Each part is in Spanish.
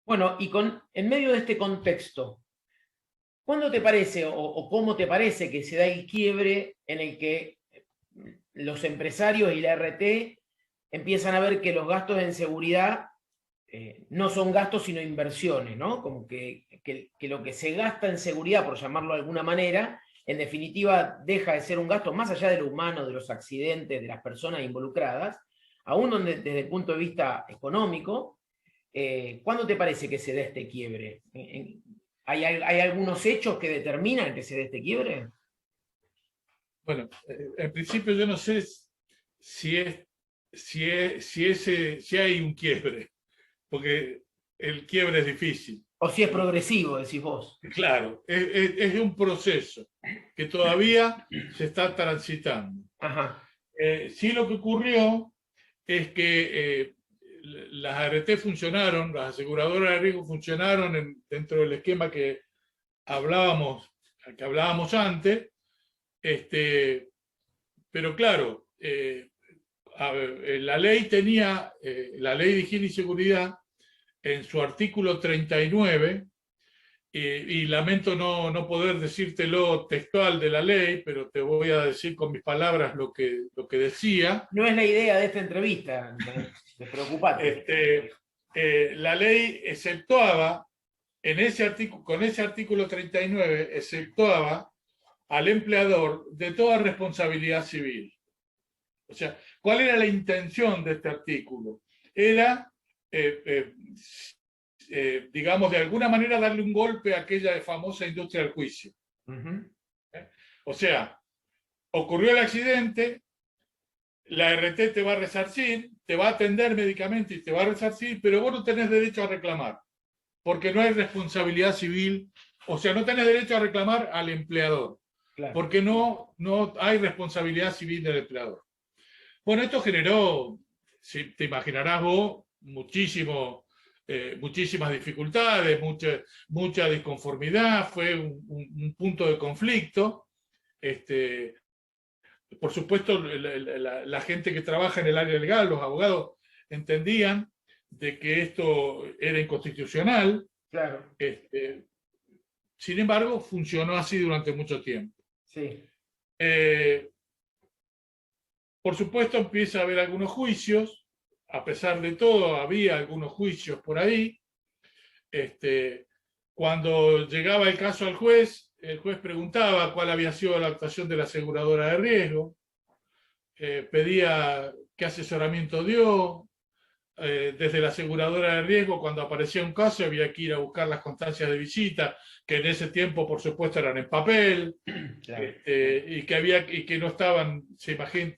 Bueno, en medio de este contexto, ¿cuándo te parece o cómo te parece que se da el quiebre en el que los empresarios y la RT empiezan a ver que los gastos en seguridad no son gastos sino inversiones, ¿no? Como que lo que se gasta en seguridad, por llamarlo de alguna manera, en definitiva deja de ser un gasto más allá de lo humano, de los accidentes, de las personas involucradas, aún desde el punto de vista económico. ¿Cuándo te parece que se dé este quiebre? ¿Hay algunos hechos que determinan que se dé este quiebre? Bueno, en principio yo no sé si es, si hay un quiebre, porque el quiebre es difícil. ¿O si es progresivo, decís vos? Claro, es un proceso que todavía se está transitando. Ajá, Sí, lo que ocurrió es que las ART funcionaron, las aseguradoras de riesgo funcionaron dentro del esquema que hablábamos antes, pero claro, la ley tenía, la ley de higiene y seguridad, en su artículo 39, y lamento no poder decírtelo textual de la ley, pero te voy a decir con mis palabras lo que decía. no es la idea de esta entrevista, despreocupate. La ley exceptuaba, con ese artículo 39, exceptuaba al empleador de toda responsabilidad civil. O sea, ¿cuál era la intención de este artículo? Era, eh, eh, digamos, de alguna manera darle un golpe a aquella famosa industria del juicio. Ujú. ¿Eh? O sea, ocurrió el accidente, la RT te va a resarcir, te va a atender médicamente y te va a resarcir, pero vos no tenés derecho a reclamar, porque no hay responsabilidad civil, o sea, no tenés derecho a reclamar al empleador, Claro. porque no hay responsabilidad civil del empleador. Bueno, esto generó, si te imaginarás vos, muchísimas dificultades, mucha disconformidad, fue un punto de conflicto. Este, por supuesto, la gente que trabaja en el área legal, los abogados, entendían de que esto era inconstitucional. Claro, Este, Sin embargo, funcionó así durante mucho tiempo. sí. Eh, por supuesto, empieza a haber algunos juicios. A pesar de todo, había algunos juicios por ahí. Cuando llegaba el caso al juez, el juez preguntaba cuál había sido la actuación de la aseguradora de riesgo, pedía qué asesoramiento dio. Desde la aseguradora de riesgo, cuando aparecía un caso, había que ir a buscar las constancias de visita, que en ese tiempo, por supuesto, eran en papel, Claro. y que no estaban, te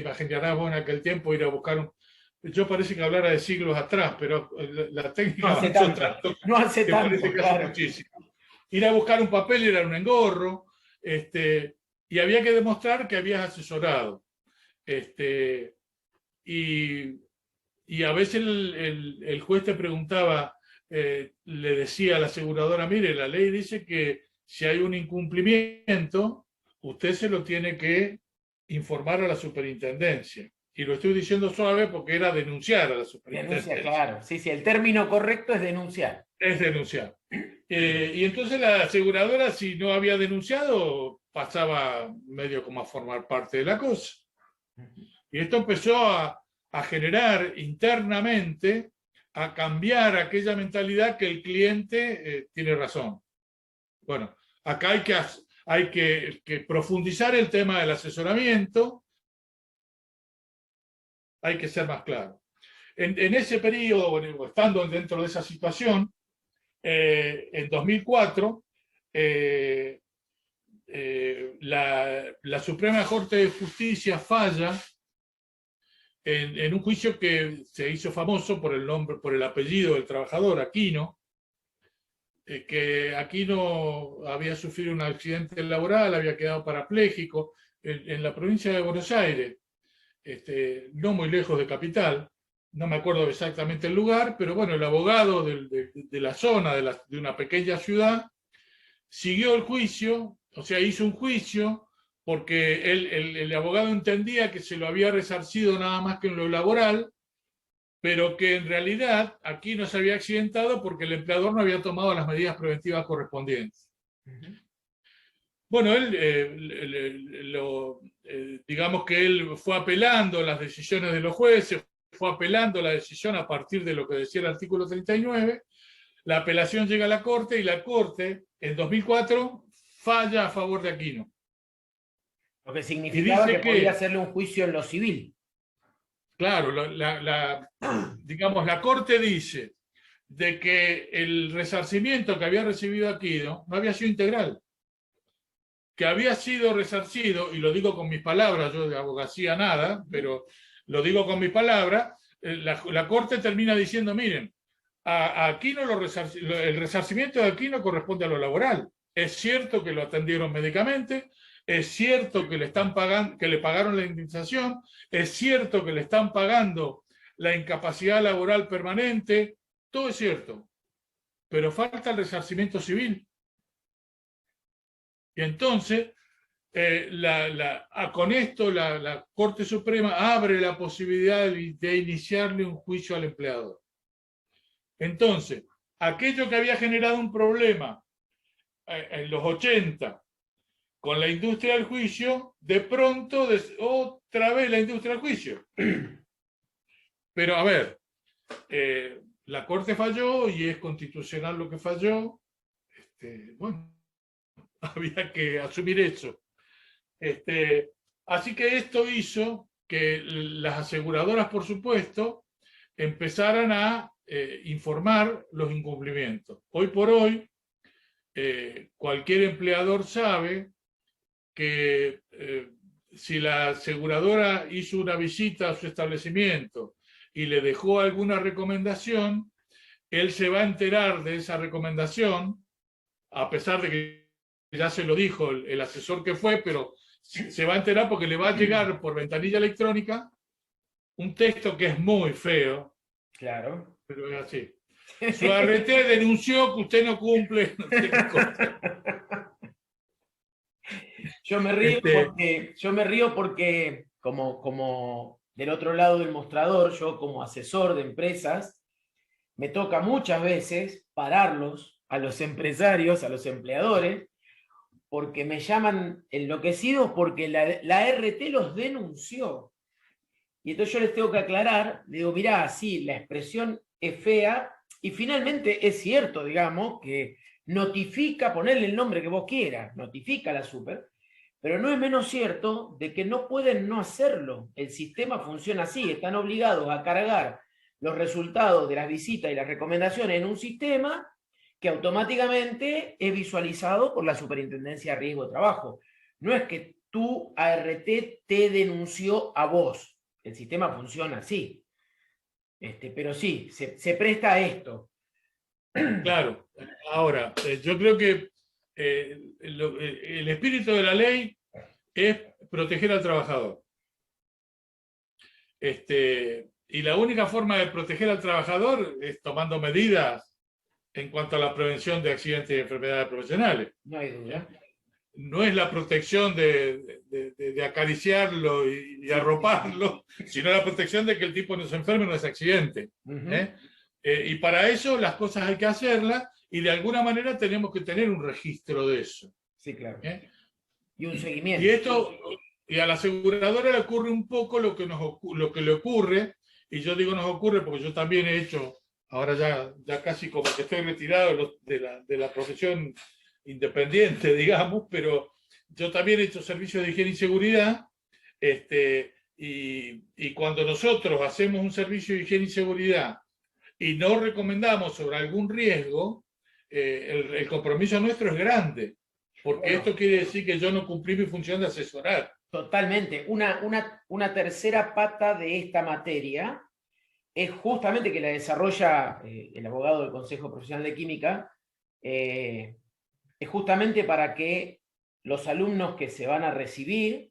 imaginarás vos en aquel tiempo ir a buscar yo parece que hablara de siglos atrás, pero la No técnica hace avanzó tanto, tanto no hace que parece tanto, que hace claro. muchísimo. Ir a buscar un papel era un engorro, y había que demostrar que habías asesorado. Este, y, y a veces el juez te preguntaba, le decía a la aseguradora, mire, la ley dice que si hay un incumplimiento, usted se lo tiene que informar a la superintendencia. Y lo estoy diciendo suave porque era denunciar a la Denuncia, superintendencia. claro. Sí, sí, el término correcto es denunciar. Es denunciar. Y entonces la aseguradora, si no había denunciado, pasaba medio como a formar parte de la cosa. Y esto empezó a generar internamente, a cambiar aquella mentalidad que el cliente tiene razón. Bueno, acá hay que profundizar el tema del asesoramiento, hay que ser más claro. En ese periodo, bueno, estando dentro de esa situación, en 2004, la Suprema Corte de Justicia falla en un juicio que se hizo famoso por el nombre, por el apellido del trabajador, Aquino, que Aquino había sufrido un accidente laboral, había quedado parapléjico en la provincia de Buenos Aires, no muy lejos de Capital, no me acuerdo exactamente el lugar, pero bueno, el abogado de la zona, de una pequeña ciudad, siguió el juicio, o sea, hizo un juicio, porque el abogado entendía que se lo había resarcido nada más que en lo laboral, pero que en realidad aquí no se había accidentado porque el empleador no había tomado las medidas preventivas correspondientes. Bueno, él, digamos que él fue apelando las decisiones de los jueces, fue apelando la decisión a partir de lo que decía el artículo 39, la apelación llega a la Corte y la Corte, en 2004, falla a favor de Aquino. Lo que Y significaba dice que podía que, hacerle un juicio en lo civil. claro, digamos, la Corte dice de que el resarcimiento que había recibido Aquino no había sido integral, que había sido resarcido, y lo digo con mis palabras, yo de abogacía nada, pero lo digo con mis palabras, la Corte termina diciendo, miren, a Aquino el resarcimiento de Aquino corresponde a lo laboral. Es cierto que lo atendieron médicamente, es cierto que le están pagando, que le pagaron la indemnización, es cierto que le están pagando la incapacidad laboral permanente, todo es cierto, pero falta el resarcimiento civil. Y entonces, con esto la Corte Suprema abre la posibilidad de iniciarle un juicio al empleador. Entonces, aquello que había generado un problema en los 80 con la industria del juicio, de pronto otra vez la industria del juicio. Pero a ver, la Corte falló y es constitucional lo que falló. Bueno, había que asumir eso. Así que esto hizo que las aseguradoras, por supuesto, empezaran a informar los incumplimientos. Hoy por hoy, cualquier empleador sabe que si la aseguradora hizo una visita a su establecimiento y le dejó alguna recomendación, él se va a enterar de esa recomendación, a pesar de que ya se lo dijo el asesor que fue, pero se va a enterar porque le va a llegar por ventanilla electrónica un texto que es muy feo. Claro. Pero es así. Su ART denunció que usted no cumple no sé qué cosa. Yo me río porque como del otro lado del mostrador, yo como asesor de empresas, me toca muchas veces pararlos a los empresarios, a los empleadores, porque me llaman enloquecidos porque la RT los denunció. Y entonces yo les tengo que aclarar, digo, mirá, sí, la expresión es fea, y finalmente es cierto, digamos, que notifica, ponerle el nombre que vos quieras, notifica a la super, pero no es menos cierto de que no pueden no hacerlo. El sistema funciona así, están obligados a cargar los resultados de las visitas y las recomendaciones en un sistema que automáticamente es visualizado por la Superintendencia de Riesgo de Trabajo. No es que tu ART te denunció a vos. El sistema funciona así. Pero sí, se presta a esto. Claro, ahora, yo creo que el espíritu de la ley es proteger al trabajador. Y la única forma de proteger al trabajador es tomando medidas en cuanto a la prevención de accidentes y enfermedades profesionales. No hay duda. No es la protección de acariciarlo y arroparlo, sino la protección de que el tipo no se enferme, no se accidente. Y para eso las cosas hay que hacerlas y de alguna manera tenemos que tener un registro de eso. Sí, claro. Y un seguimiento. Y a la aseguradora le ocurre un poco lo que le ocurre, y yo digo nos ocurre porque yo también he hecho, ahora ya casi como que estoy retirado de la profesión independiente, digamos, pero yo también he hecho servicios de higiene y seguridad, y cuando nosotros hacemos un servicio de higiene y seguridad y no recomendamos sobre algún riesgo, el compromiso nuestro es grande, porque bueno, esto quiere decir que yo no cumplí mi función de asesorar. Totalmente. Una tercera pata de esta materia es justamente que la desarrolla el abogado del Consejo Profesional de Química, es justamente para que los alumnos que se van a recibir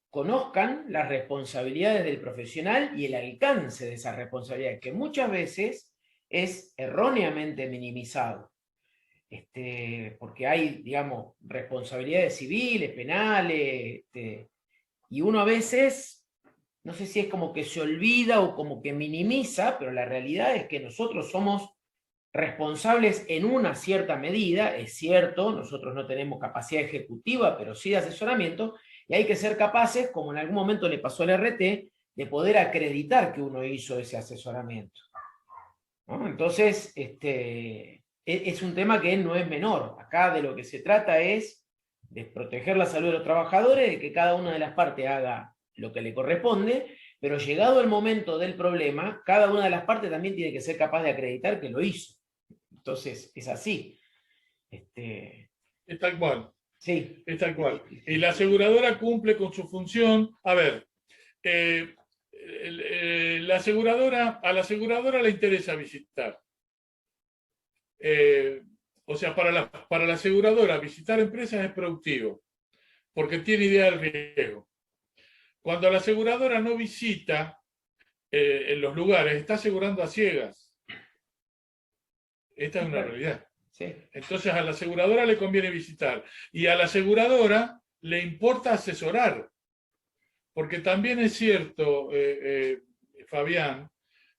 conozcan las responsabilidades del profesional y el alcance de esas responsabilidades, que muchas veces es erróneamente minimizado. Porque hay, digamos, responsabilidades civiles, penales, y uno a veces no sé si es como que se olvida o como que minimiza, pero la realidad es que nosotros somos responsables en una cierta medida, es cierto, nosotros no tenemos capacidad ejecutiva, pero sí de asesoramiento, y hay que ser capaces, como en algún momento le pasó al RT, de poder acreditar que uno hizo ese asesoramiento, ¿no? Entonces, es un tema que no es menor. Acá de lo que se trata es de proteger la salud de los trabajadores, de que cada una de las partes haga lo que le corresponde, pero llegado el momento del problema, cada una de las partes también tiene que ser capaz de acreditar que lo hizo. Entonces, es así. Es tal cual. Sí. Es tal cual. Y la aseguradora cumple con su función. A ver, la aseguradora, a la aseguradora le interesa visitar. O sea, para la aseguradora visitar empresas es productivo, porque tiene idea del riesgo. Cuando la aseguradora no visita en los lugares, está asegurando a ciegas. Esta es una realidad. Sí. Entonces a la aseguradora le conviene visitar y a la aseguradora le importa asesorar. Porque también es cierto, Fabián,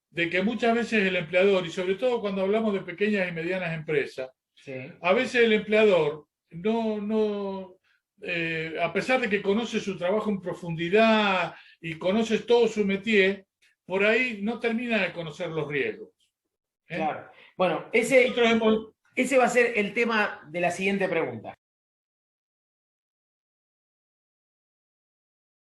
de que muchas veces el empleador, y sobre todo cuando hablamos de pequeñas y medianas empresas, Sí. a veces el empleador a pesar de que conoce su trabajo en profundidad y conoce todo su métier, por ahí no termina de conocer los riesgos. Claro. Bueno, ese va a ser el tema de la siguiente pregunta.